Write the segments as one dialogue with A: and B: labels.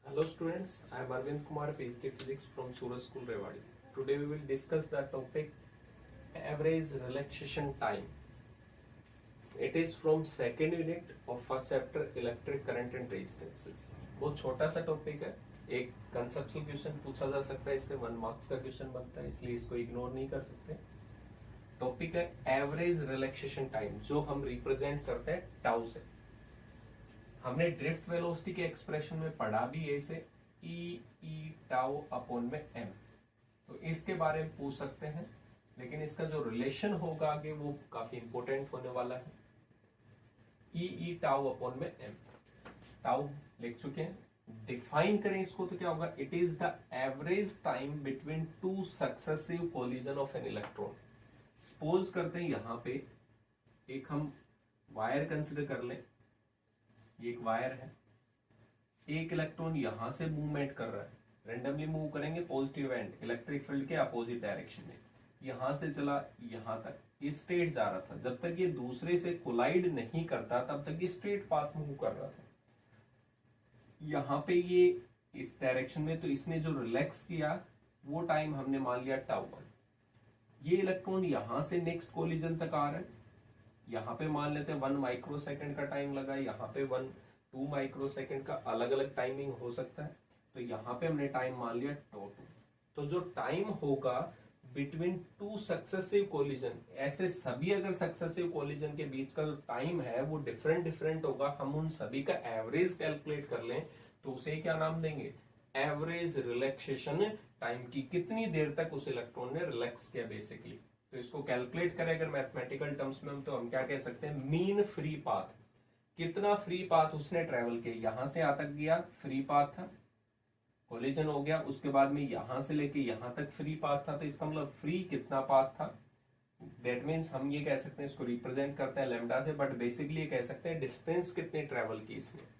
A: Hello students, I am Arvind Kumar, PhD Physics from Suraj School, Rewari. Today we will discuss the topic average relaxation time. It is from second unit of first chapter Electric Current and Resistances. बहुत छोटा सा topic है, एक conceptual question पूछा जा सकता है, इससे 1 मार्क्स का क्वेश्चन बनता है, इसलिए इसको इग्नोर नहीं कर सकते। टॉपिक है एवरेज रिलैक्सेशन टाइम, जो हम रिप्रेजेंट करते हैं टाउ से। हमने ड्रिफ्ट वेलोसिटी के एक्सप्रेशन में पढ़ा भी ऐसे ई टाउ अपॉन में एम, तो इसके बारे में पूछ सकते हैं, लेकिन इसका जो रिलेशन होगा आगे वो काफी इंपॉर्टेंट होने वाला है। ई टाउ अपॉन में एम, टाउ लिख चुके हैं, डिफाइन करें इसको तो क्या होगा, it is the average time between two successive collision of an electron. Suppose करते हैं यहां पे एक हम वायर कंसिडर कर लें, ये एक वायर है, एक इलेक्ट्रॉन यहां से मूवमेंट कर रहा है, रेंडमली मूव करेंगे पॉजिटिव एंड इलेक्ट्रिक फील्ड के अपोजिट डायरेक्शन में, यहां से चला यहां तक, ये स्ट्रेट जा रहा था, जब तक ये दूसरे से कोलाइड नहीं करता तब तक ये स्ट्रेट पाथ मूव कर रहा था। यहां पे ये इस डायरेक्शन में, तो इसने जो रिलैक्स किया वो टाइम हमने मान लिया टाउ 1। ये इलेक्ट्रॉन यहां से नेक्स्ट कोलिजन तक आ रहा है, यहाँ पे मान लेते हैं 1 माइक्रोसेकंड का टाइम लगा, यहाँ पे 1-2 माइक्रोसेकंड का अलग अलग टाइमिंग हो सकता है, तो यहाँ पे हमने टाइम मान लिया टो 2। तो जो टाइम होगा बिटवीन टू सक्सेसिव कोलिजन, ऐसे सभी अगर सक्सेसिव कोलिजन के बीच का जो टाइम है वो डिफरेंट डिफरेंट होगा, हम उन सभी का एवरेज कैलकुलेट कर लें तो उसे क्या नाम देंगे, एवरेज रिलैक्सेशन टाइम, की कितनी देर तक उस इलेक्ट्रॉन ने रिलैक्स किया बेसिकली। तो इसको कैलकुलेट करें अगर मैथमेटिकल टर्म्स में, तो हम क्या कह सकते हैं, मीन फ्री पाथ, कितना फ्री पाथ उसने ट्रेवल किया, यहां से यहां तक गया फ्री पाथ था, कोलिजन हो गया, उसके बाद में यहां से लेके यहां तक फ्री पाथ था, तो इसका मतलब फ्री कितना पाथ था, दैट मीन्स हम ये कह सकते हैं, इसको रिप्रेजेंट करते हैं लैम्डा से, बट बेसिकली ये कह सकते हैं डिस्टेंस कितने ट्रेवल की इसने।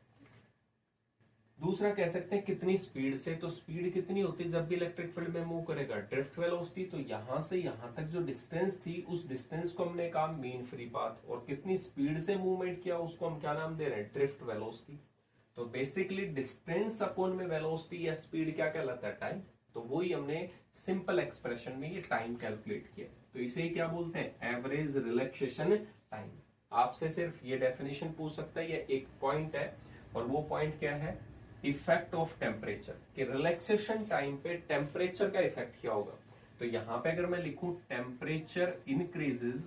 A: दूसरा कह सकते हैं कितनी स्पीड से, तो स्पीड कितनी होती है जब भी इलेक्ट्रिक फील्ड में मूव करेगा, ड्रिफ्ट वेलोसिटी, तो यहां से यहां तक जो डिस्टेंस थी उस डिस्टेंस को हमने कहा मीन फ्री पाथ, और कितनी स्पीड से मूवमेंट किया उसको हम क्या नाम दे रहे हैं, ड्रिफ्ट वेलोसिटी। तो बेसिकली डिस्टेंस अपॉन में वेलोसिटी या स्पीड क्या कहलाता है, टाइम। तो वही हमने सिंपल एक्सप्रेशन में ये टाइम कैलकुलेट किया, तो इसे ही क्या बोलते हैं, एवरेज रिलैक्सेशन टाइम। आपसे सिर्फ ये डेफिनेशन पूछ सकता है, ये एक पॉइंट है, और वो पॉइंट क्या है, इफेक्ट ऑफ टेम्परेचर, कि रिलैक्सेशन टाइम पे टेम्परेचर का इफेक्ट क्या होगा। तो यहां पे अगर मैं लिखूं temperature increases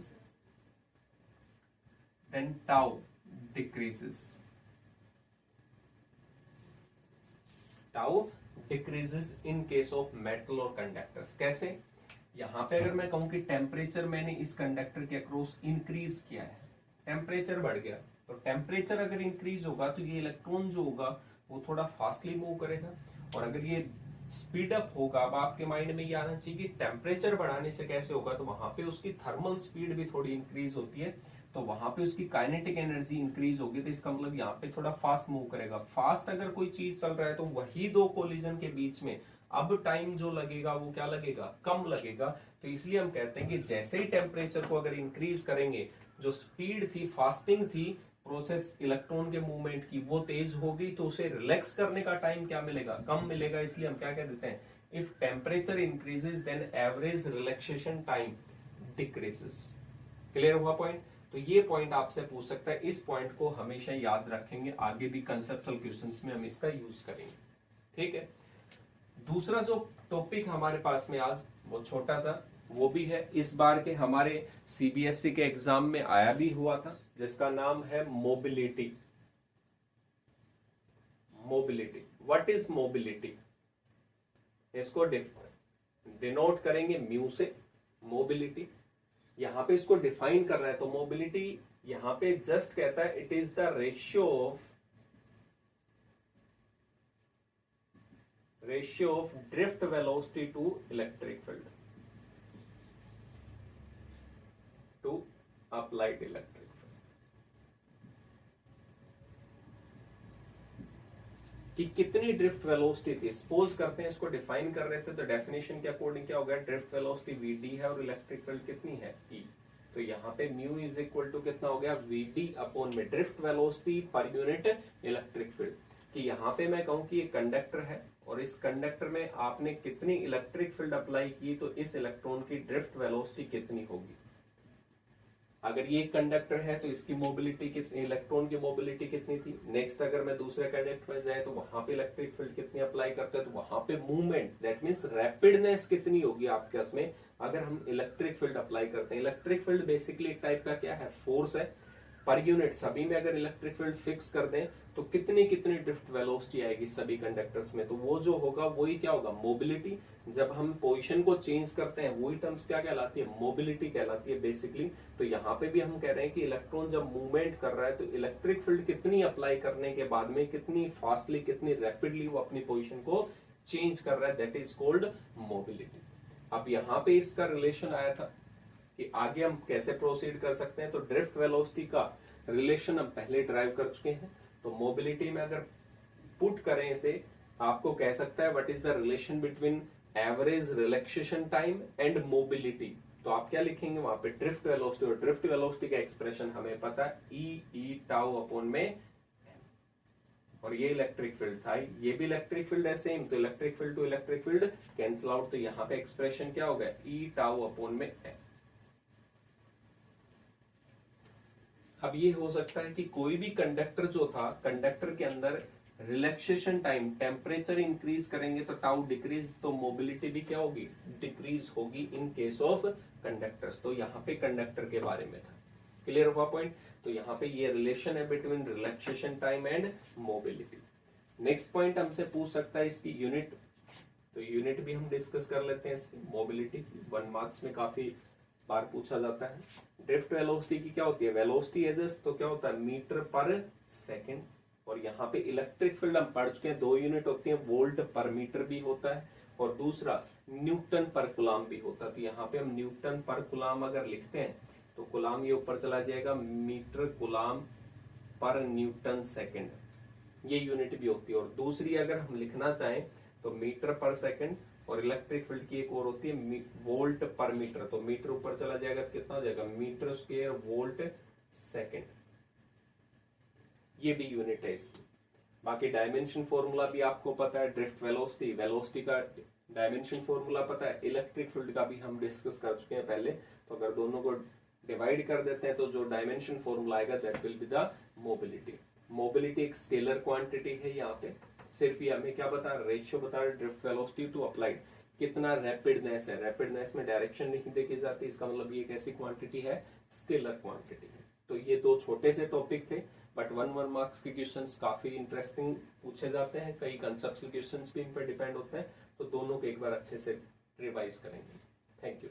A: then tau decreases, tau decreases in case of metal और कंडक्टर्स। कैसे, यहां पे अगर मैं कहूं कि टेम्परेचर मैंने इस कंडक्टर के अक्रॉस इंक्रीज किया है, टेम्परेचर बढ़ गया, तो टेम्परेचर अगर इंक्रीज होगा तो ये इलेक्ट्रॉन जो होगा वो थोड़ा फास्टली मूव करेगा, और अगर ये स्पीड अप होगा, अब आपके माइंड में ये आना चाहिए कि टेम्परेचर बढ़ाने से कैसे होगा, तो वहां पे उसकी थर्मल स्पीड भी थोड़ी इंक्रीज होती है, तो वहां पे उसकी काइनेटिक एनर्जी इंक्रीज होगी, तो इसका मतलब यहाँ पे थोड़ा फास्ट मूव करेगा। फास्ट अगर कोई चीज चल रहा है तो वही दो कोलिजन के बीच में अब टाइम जो लगेगा वो क्या लगेगा, कम लगेगा। तो इसलिए हम कहते हैं कि जैसे ही टेम्परेचर को अगर इंक्रीज करेंगे, जो स्पीड थी, फास्टिंग थी प्रोसेस इलेक्ट्रॉन के मूवमेंट की, वो तेज होगी, तो उसे रिलैक्स करने का टाइम क्या मिलेगा, कम मिलेगा। इसलिए हम क्या कह देते हैं, if temperature increases then average relaxation time decreases. Clear हुआ पॉइंट। तो ये पॉइंट आपसे पूछ सकता है, इस पॉइंट को हमेशा याद रखेंगे, आगे भी कंसेप्चुअल क्वेश्चंस में हम इसका यूज करेंगे। ठीक है। दूसरा जो टॉपिक हमारे पास में आज वो छोटा सा, वो भी है इस बार के हमारे सीबीएसई के एग्जाम में आया भी हुआ था, जिसका नाम है mobility. Mobility, what is mobility, इसको डिनोट करेंगे म्यू से, मोबिलिटी। यहां पे इसको डिफाइन कर रहा है, तो मोबिलिटी यहां पे जस्ट कहता है it is the ratio of drift velocity to electric field, to applied electric field, कि कितनी ड्रिफ्ट वेलोसिटी थी। सपोज करते हैं इसको डिफाइन कर रहे थे, तो डेफिनेशन के अकॉर्डिंग क्या होगा, ड्रिफ्ट वेलोसिटी वीडी है और इलेक्ट्रिक फील्ड कितनी है, ई। तो यहाँ पे म्यू इज इक्वल टू कितना हो गया, वीडी अपॉन में drift velocity per unit electric field. कि यहाँ पे मैं कहूँ कि ये कंडक्टर है और इस कंडक्टर में आपने कितनी इलेक्ट्रिक फील्ड अप्लाई की तो इस इलेक्ट्रॉन की ड्रिफ्ट वेलोसिटी कितनी होगी। अगर ये कंडक्टर है तो इसकी मोबिलिटी कितनी, इलेक्ट्रॉन की मोबिलिटी कितनी थी। नेक्स्ट अगर मैं दूसरे कंडक्टर में जाए तो वहां पे इलेक्ट्रिक फील्ड कितनी अप्लाई करते हैं तो वहां पे मूवमेंट दैट मींस रैपिडनेस कितनी होगी आपके उसमें अगर हम इलेक्ट्रिक फील्ड अप्लाई करते हैं। इलेक्ट्रिक फील्ड बेसिकली एक टाइप का क्या है, फोर्स है पर यूनिट। सभी में अगर इलेक्ट्रिक फील्ड फिक्स कर दें तो कितनी कितनी ड्रिफ्ट वेलोसिटी आएगी सभी कंडक्टर्स में, तो वो जो होगा वही क्या होगा, मोबिलिटी। जब हम पोजीशन को चेंज करते हैं वही टर्म्स क्या कहलाती है, मोबिलिटी कहलाती है बेसिकली। तो यहाँ पे भी हम कह रहे हैं कि इलेक्ट्रॉन जब मूवमेंट कर रहा है तो इलेक्ट्रिक फील्ड कितनी अप्लाई करने के बाद में कितनी फास्टली कितनी रैपिडली वो अपनी पोजिशन को चेंज कर रहा है, दैट इज कॉल्ड मोबिलिटी। अब यहाँ पे इसका रिलेशन आया था कि आगे हम कैसे प्रोसीड कर सकते हैं, तो ड्रिफ्ट वेलोसिटी का रिलेशन हम पहले ड्राइव कर चुके हैं। तो मोबिलिटी में अगर पुट करें इसे, आपको कह सकता है what is the relation between average relaxation time and mobility. तो आप क्या लिखेंगे वहां पे, ड्रिफ्ट वेलोसिटी, और ड्रिफ्ट वेलोसिटी का एक्सप्रेशन हमें पता है ई टाउ अपॉन में, और ये इलेक्ट्रिक फील्ड था, ये भी इलेक्ट्रिक फील्ड है सेम, तो electric field to electric field cancel out, तो यहाँ पे एक्सप्रेशन क्या होगा, ई टाउ अपॉन में एम। अब ये हो सकता है कि कोई भी कंडक्टर जो था, कंडक्टर के अंदर रिलैक्सेशन टाइम, टेम्परेचर इंक्रीज करेंगे तो टाउ डिक्रीज, तो मोबिलिटी भी क्या होगी, डिक्रीज होगी इन केस ऑफ कंडक्टर्स। तो यहाँ पे कंडक्टर के बारे में था, क्लियर हुआ पॉइंट। तो यहाँ पे ये रिलेशन है between relaxation time and mobility. Next point हमसे पूछ सकता है इसकी यूनिट, तो यूनिट भी हम डिस्कस कर लेते हैं मोबिलिटी की, 1 मार्क्स में काफी बार पूछा जाता है। ड्रिफ्ट वेलोसिटी की क्या होती है, वेलोसिटी एज तो क्या होता है, मीटर पर सेकेंड, और यहाँ पे इलेक्ट्रिक फील्ड हम पढ़ चुके हैं, 2 यूनिट होती है, वोल्ट पर मीटर भी होता है और दूसरा न्यूटन पर कुलाम भी होता है। तो यहाँ पे हम न्यूटन पर कुलाम अगर लिखते हैं तो कुलाम ये ऊपर चला जाएगा, मीटर कुलाम पर न्यूटन सेकेंड, ये यूनिट भी होती है। और दूसरी अगर हम लिखना चाहें तो मीटर पर सेकेंड, और इलेक्ट्रिक फील्ड की एक और होती है वोल्ट पर मीटर, तो मीटर ऊपर चला जाएगा, कितना हो जाएगा, मीटर स्क्वायर वोल्ट सेकेंड, ये भी यूनिट है इसकी। बाकी डायमेंशन फॉर्मूला भी आपको पता है, ड्रिफ्ट वेलोसिटी, वेलोसिटी का डायमेंशन फॉर्मूला पता है, इलेक्ट्रिक फील्ड का भी हम डिस्कस कर चुके हैं पहले। तो अगर दोनों को डिवाइड कर देते हैं तो जो डायमेंशन फॉर्मूला आएगा that will be the mobility. Mobility एक स्केलर क्वांटिटी है, यहाँ पे सिर्फ ये हमें क्या बता रहा है, रेशियो बता रहा है ड्रिफ्ट वेलोसिटी टू अप्लाइड, कितना रैपिडनेस है, रैपिडनेस में डायरेक्शन नहीं देखी जाती, इसका मतलब ये एक ऐसी क्वांटिटी है, स्केलर क्वांटिटी है। तो ये 2 छोटे से टॉपिक थे, बट 1 मार्क्स के क्वेश्चंस काफी इंटरेस्टिंग पूछे जाते हैं, कई कंसेप्चुअल क्वेश्चंस भी इन पर डिपेंड होते हैं, तो दोनों को एक बार अच्छे से रिवाइज करेंगे। Thank you.